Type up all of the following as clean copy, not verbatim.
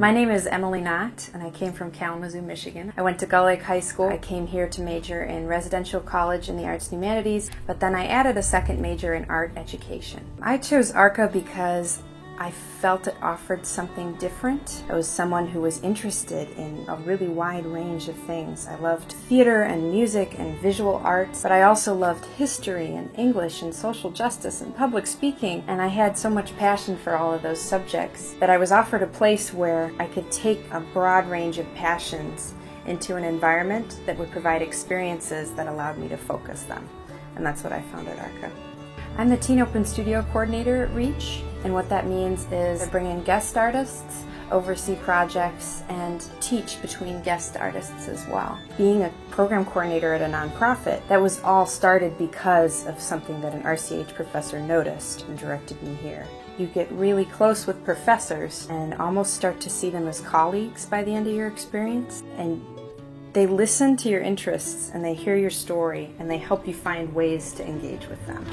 My name is Emily Knott, and I came from Kalamazoo, Michigan. I went to Gull Lake High School. I came here to major in residential college in the arts and humanities, but then I added a second major in art education. I chose ARCA because I felt it offered something different. I was someone who was interested in a really wide range of things. I loved theater and music and visual arts, but I also loved history and English and social justice and public speaking, and I had so much passion for all of those subjects that I was offered a place where I could take a broad range of passions into an environment that would provide experiences that allowed me to focus them. And that's what I found at ARCA. I'm the Teen Open Studio Coordinator at REACH, and what that means is I bring in guest artists, oversee projects, and teach between guest artists as well. Being a program coordinator at a nonprofit, that was all started because of something that an RCH professor noticed and directed me here. You get really close with professors and almost start to see them as colleagues by the end of your experience, and they listen to your interests and they hear your story and they help you find ways to engage with them.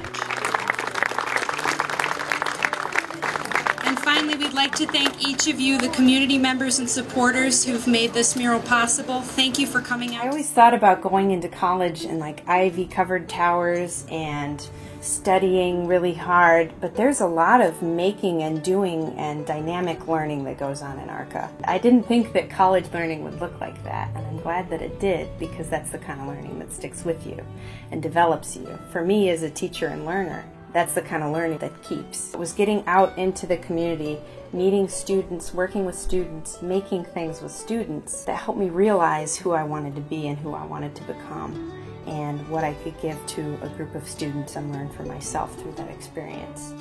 And finally, we'd like to thank each of you, the community members and supporters who've made this mural possible. Thank you for coming out. I always thought about going into college in like ivy-covered towers and studying really hard, but there's a lot of making and doing and dynamic learning that goes on in ARCA. I didn't think that college learning would look like that, and I'm glad that it did, because that's the kind of learning that sticks with you and develops you. For me as a teacher and learner, that's the kind of learning that keeps. It was getting out into the community, meeting students, working with students, making things with students that helped me realize who I wanted to be and who I wanted to become, and what I could give to a group of students and learn for myself through that experience.